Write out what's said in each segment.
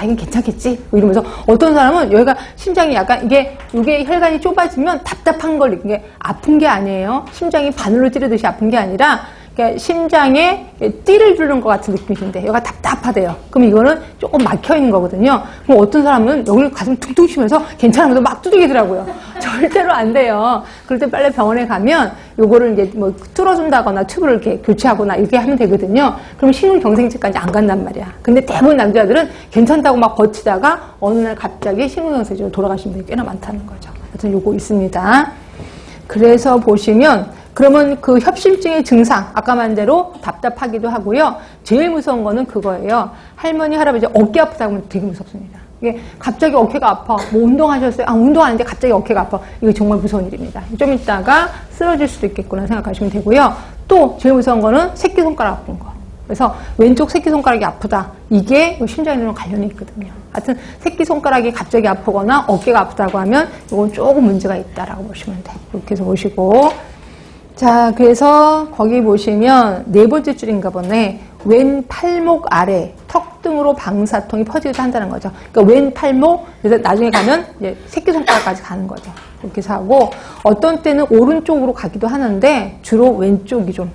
이게 괜찮겠지? 뭐 이러면서 어떤 사람은 여기가 심장이 약간 이게 혈관이 좁아지면 답답한 걸 느끼는 게 아픈 게 아니에요. 심장이 바늘로 찌르듯이 아픈 게 아니라 그러니까 심장에 띠를 두른 것 같은 느낌이신데 여기가 답답하대요. 그럼 이거는 조금 막혀 있는 거거든요. 그럼 어떤 사람은 여기 가슴 퉁퉁 치면서 괜찮으면서 막 두들기더라고요. 절대로 안 돼요. 그럴 때 빨리 병원에 가면 요거를 이제 뭐 뚫어준다거나 튜브를 이렇게 교체하거나 이렇게 하면 되거든요. 그럼 심근경색제까지 안 간단 말이야. 근데 대부분 남자들은 괜찮다고 막 버티다가 어느 날 갑자기 심근경색제로 돌아가신 분이 꽤나 많다는 거죠. 하여튼 요거 있습니다. 그래서 보시면 그러면 그 협심증의 증상, 아까 말한 대로 답답하기도 하고요. 제일 무서운 거는 그거예요. 할머니, 할아버지 어깨 아프다고 하면 되게 무섭습니다. 이게 갑자기 어깨가 아파. 뭐 운동하셨어요? 운동 안 했는데 갑자기 어깨가 아파. 이거 정말 무서운 일입니다. 좀 있다가 쓰러질 수도 있겠구나 생각하시면 되고요. 또 제일 무서운 거는 새끼손가락 아픈 거. 그래서 왼쪽 새끼손가락이 아프다. 이게 심장이랑 관련이 있거든요. 하여튼 새끼손가락이 갑자기 아프거나 어깨가 아프다고 하면 이건 조금 문제가 있다라고 보시면 돼요. 이렇게 해서 보시고. 자, 그래서 거기 보시면 네 번째 줄인가 보네. 왼 팔목 아래 턱 등으로 방사통이 퍼지기도 한다는 거죠. 그러니까 왼 팔목, 그래서 나중에 가면 이제 새끼손가락까지 가는 거죠. 이렇게 해서 하고, 어떤 때는 오른쪽으로 가기도 하는데 주로 왼쪽이 좀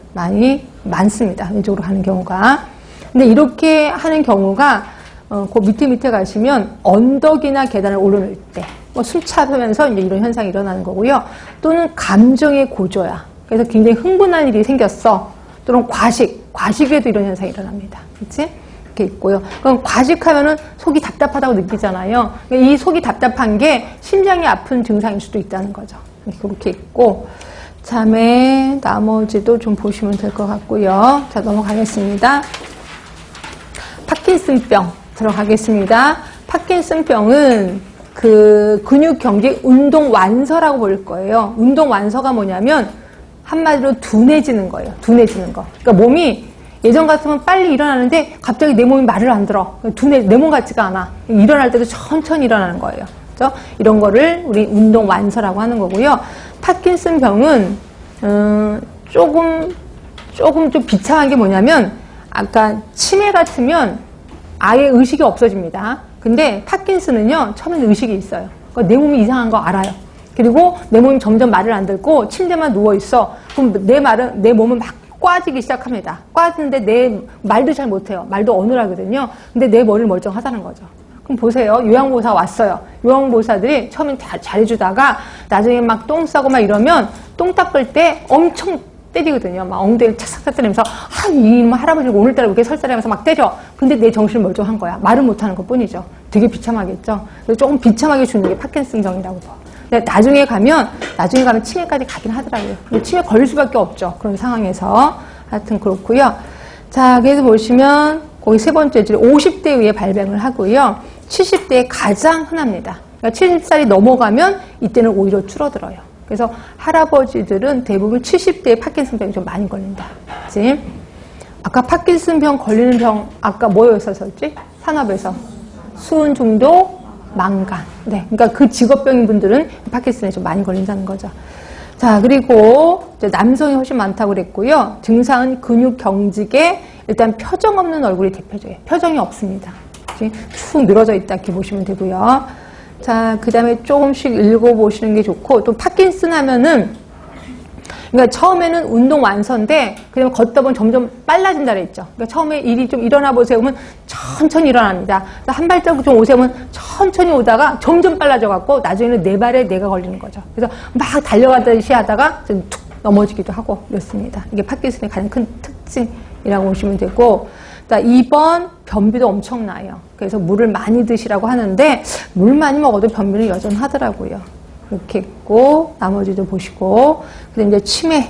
많습니다. 왼쪽으로 가는 경우가. 근데 이렇게 하는 경우가 그 밑에 가시면 언덕이나 계단을 오르는 때, 뭐 숨 차면서 이제 이런 현상이 일어나는 거고요. 또는 감정의 고조야. 그래서 굉장히 흥분한 일이 생겼어. 또는 과식에도 이런 현상이 일어납니다. 그렇지? 이렇게 있고요. 그럼 과식하면은 속이 답답하다고 느끼잖아요. 이 속이 답답한 게 심장이 아픈 증상일 수도 있다는 거죠. 그렇게 있고, 그다음에 나머지도 좀 보시면 될 것 같고요. 자, 넘어가겠습니다. 파킨슨병 들어가겠습니다. 파킨슨병은 그 근육 경직 운동 완서라고 부를 거예요. 운동 완서가 뭐냐면 한마디로 둔해지는 거예요. 둔해지는 거. 그러니까 몸이 예전 같으면 빨리 일어나는데 갑자기 내 몸이 말을 안 들어. 내 몸 같지가 않아. 일어날 때도 천천히 일어나는 거예요. 그렇죠? 이런 거를 우리 운동 완서라고 하는 거고요. 파킨슨 병은 조금 좀 비참한 게 뭐냐면 아까 치매 같으면 아예 의식이 없어집니다. 근데 파킨슨은요, 처음에는 의식이 있어요. 그러니까 내 몸이 이상한 거 알아요. 그리고 내 몸이 점점 말을 안 듣고 침대만 누워있어. 그럼 내 몸은 막 꽈지기 시작합니다. 꽈지는데 내 말도 잘 못해요. 말도 어눌하거든요. 근데 내 머리는 멀쩡하다는 거죠. 그럼 보세요. 요양보호사 왔어요. 요양보호사들이 처음엔 다 잘해주다가 나중에 막 똥 싸고 막 이러면 똥 닦을 때 엄청 때리거든요. 막 엉덩이를 착착 때리면서 이놈 할아버지가 오늘따라 왜 이렇게 설사하면서 막 때려. 근데 내 정신은 멀쩡한 거야. 말은 못하는 것 뿐이죠. 되게 비참하겠죠. 그래서 조금 비참하게 주는 게 파킨슨병이라고 봐. 근데 나중에 가면 치매까지 가긴 하더라고요. 근데 치매 걸릴 수밖에 없죠. 그런 상황에서. 하여튼 그렇고요. 자, 그래서 보시면 거기 세 번째 줄 50대 위에 발병을 하고요. 70대에 가장 흔합니다. 그러니까 70살이 넘어가면 이때는 오히려 줄어들어요. 그래서 할아버지들은 대부분 70대에 파킨슨병이 좀 많이 걸린다. 그치? 아까 파킨슨병 걸리는 병 아까 뭐였었지? 산업에서 수은 중독, 망간. 네, 그러니까 그 직업병인 분들은 파킨슨에 좀 많이 걸린다는 거죠. 자, 그리고 이제 남성이 훨씬 많다고 그랬고요. 증상은 근육 경직에 일단 표정 없는 얼굴이 대표적이에요. 표정이 없습니다. 축 늘어져 있다 이렇게 보시면 되고요. 자, 그 다음에 조금씩 읽어보시는 게 좋고, 또 파킨슨 하면은, 그러니까 처음에는 운동 완서인데, 그다음에 걷다 보면 점점 빨라진다 그랬죠. 그러니까 처음에 일이 좀 일어나 보세요. 그러면 천천히 일어납니다. 한 발자국 좀 오세요. 그러면 천천히 오다가 점점 빨라져갖고, 나중에는 네 발에 뇌가 걸리는 거죠. 그래서 막 달려가듯이 하다가 좀 툭 넘어지기도 하고, 이렇습니다. 이게 파킨슨의 가장 큰 특징이라고 보시면 되고, 2번 변비도 엄청나요. 그래서 물을 많이 드시라고 하는데 물 많이 먹어도 변비는 여전하더라고요. 그렇게 있고 나머지도 보시고 그다음에 이제 치매